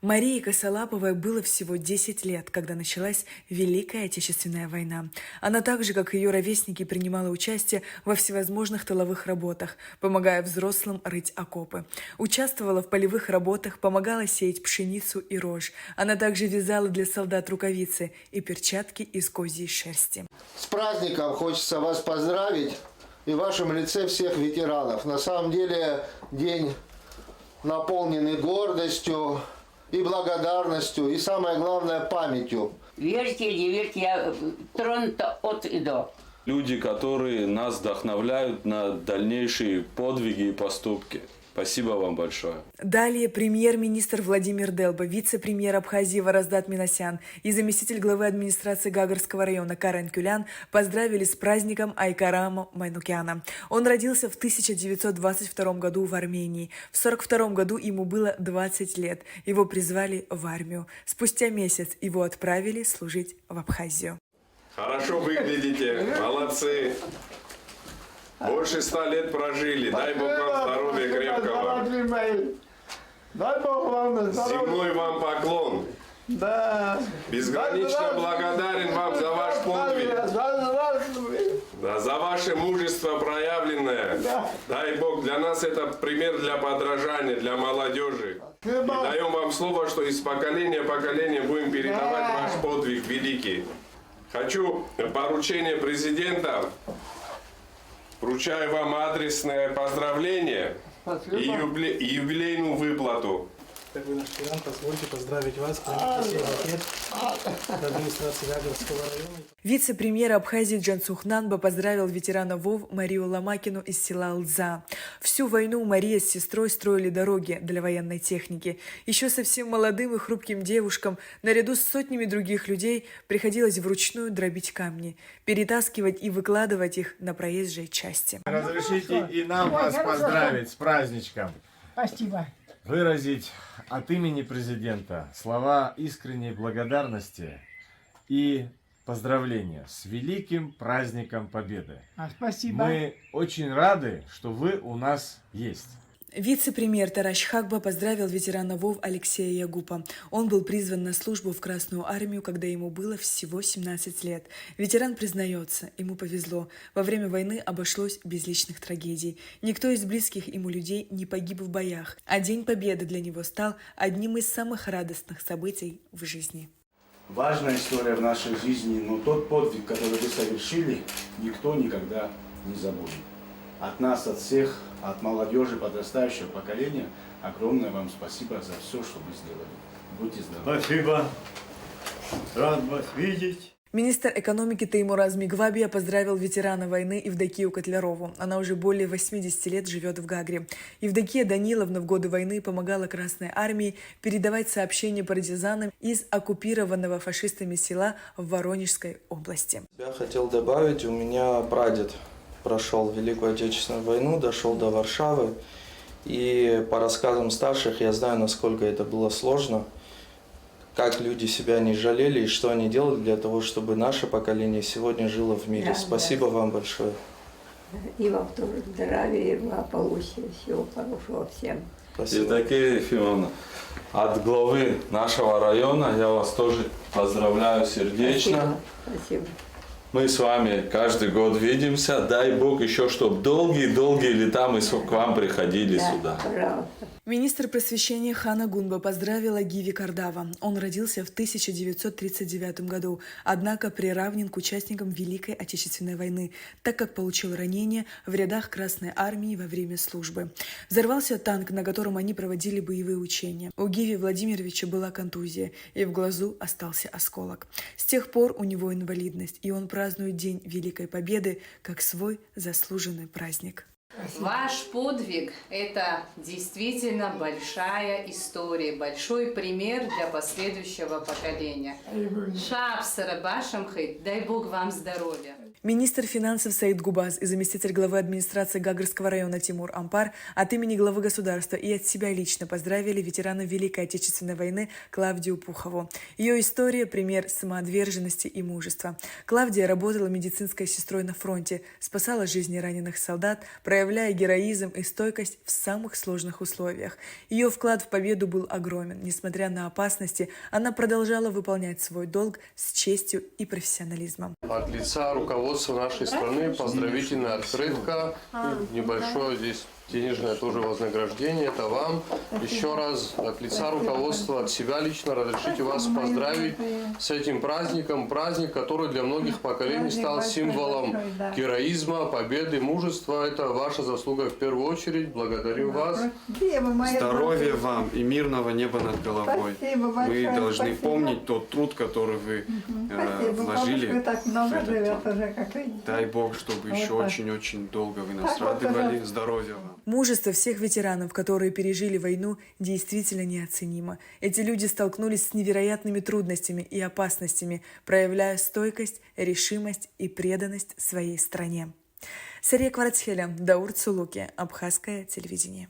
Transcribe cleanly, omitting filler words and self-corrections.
Марии Косолаповой было всего 10 лет, когда началась Великая Отечественная война. Она так же, как и ее ровесники, принимала участие во всевозможных тыловых работах, помогая взрослым рыть окопы. Участвовала в полевых работах, помогала сеять пшеницу и рожь. Она также вязала для солдат рукавицы и перчатки из козьей шерсти. С праздником хочется вас поздравить и в вашем лице всех ветеранов. На самом деле день наполненный гордостью и благодарностью, и самое главное памятью. Верьте или не верьте, я тронута от и до. Люди, которые нас вдохновляют на дальнейшие подвиги и поступки. Спасибо вам большое. Далее премьер-министр Владимир Делба, вице-премьер Абхазии Вараздат Минасян и заместитель главы администрации Гагарского района Карен Кюлян поздравили с праздником Айкарама Майнукяна. Он родился в 1922 году в Армении. В 1942 году ему было 20 лет. Его призвали в армию. Спустя месяц его отправили служить в Абхазию. Хорошо выглядите, молодцы. Больше 100 лет прожили. Дай Бог вам здоровья крепкого. Дай Бог вам здоровья. Земной вам поклон. Да. Безгранично благодарен вам за ваш подвиг. Да, за ваше мужество проявленное. Дай Бог, для нас это пример для подражания, для молодежи. И даем вам слово, что из поколения в поколение будем передавать ваш подвиг великий. Хочу поручение президента. Вручаю вам адресное поздравление и юбилейную выплату. Как вы наш ветеран, позвольте поздравить вас с последних лет администрации Гагарского района. Вице-премьер Абхазии Джан Цухнанба поздравил ветерана ВОВ Марию Ломакину из села Лза. Всю войну Мария с сестрой строили дороги для военной техники. Еще совсем молодым и хрупким девушкам, наряду с сотнями других людей, приходилось вручную дробить камни, перетаскивать и выкладывать их на проезжей части. Разрешите и нам вас поздравить с праздничком. Спасибо. Выразить от имени президента слова искренней благодарности и поздравления с великим праздником Победы. Спасибо. Мы очень рады, что вы у нас есть. Вице-премьер Тараш Хагба поздравил ветерана ВОВ Алексея Ягупа. Он был призван на службу в Красную армию, когда ему было всего 17 лет. Ветеран признается, ему повезло. Во время войны обошлось без личных трагедий. Никто из близких ему людей не погиб в боях, а День Победы для него стал одним из самых радостных событий в жизни. Важная история в нашей жизни, но тот подвиг, который вы совершили, никто никогда не забудет. От нас, от всех, от молодежи, подрастающего поколения, огромное вам спасибо за все, что вы сделали. Будьте здоровы. Спасибо. Рад вас видеть. Министр экономики Теймураз Мигвабия поздравил ветерана войны Евдокию Котлярову. Она уже более 80 лет живет в Гагре. Евдокия Даниловна в годы войны помогала Красной армии передавать сообщения партизанам из оккупированного фашистами села в Воронежской области. Я хотел добавить, у меня прадед прошел Великую Отечественную войну, дошел до Варшавы. И по рассказам старших я знаю, насколько это было сложно, как люди себя не жалели и что они делали для того, чтобы наше поколение сегодня жило в мире. Спасибо вам большое. И вам тоже здравия, и благополучия, всего хорошего всем. Спасибо. Евдокия Ефимовна, от главы нашего района я вас тоже поздравляю сердечно. Спасибо. Мы с вами каждый год видимся. Дай Бог еще, чтобы долгие-долгие лета мы к вам приходили сюда. Пожалуйста. Министр просвещения Хана Гунба поздравила Гиви Кардава. Он родился в 1939 году, однако приравнен к участникам Великой Отечественной войны, так как получил ранение в рядах Красной армии во время службы. Взорвался танк, на котором они проводили боевые учения. У Гиви Владимировича была контузия, и в глазу остался осколок. С тех пор у него инвалидность, и он празднует День Великой Победы как свой заслуженный праздник. Ваш подвиг – это действительно большая история, большой пример для последующего поколения. Шапсара Башамхайт, дай Бог вам здоровья. Министр финансов Саид Губаз и заместитель главы администрации Гагарского района Тимур Ампар от имени главы государства и от себя лично поздравили ветерана Великой Отечественной войны Клавдию Пухову. Ее история – пример самоотверженности и мужества. Клавдия работала медицинской сестрой на фронте, спасала жизни раненых солдат, проявляла проявляя героизм и стойкость в самых сложных условиях. Ее вклад в победу был огромен. Несмотря на опасности, она продолжала выполнять свой долг с честью и профессионализмом. От лица руководства нашей страны поздравительная открытка, небольшое здесь денежное тоже вознаграждение. Это вам. Еще раз от лица руководства, от себя лично разрешите вас поздравить с этим праздником. Праздник, который для многих поколений стал символом героизма, победы, мужества. Это ваша заслуга в первую очередь. Благодарю вас. Здоровья вам и мирного неба над головой. Мы должны помнить тот труд, который вы вложили. Дай Бог, чтобы еще очень-очень долго вы нас радовали. Здоровья вам. Мужество всех ветеранов, которые пережили войну, действительно неоценимо. Эти люди столкнулись с невероятными трудностями и опасностями, проявляя стойкость, решимость и преданность своей стране. Сария Кварцхеля, Даур Цулуки, Абхазское телевидение.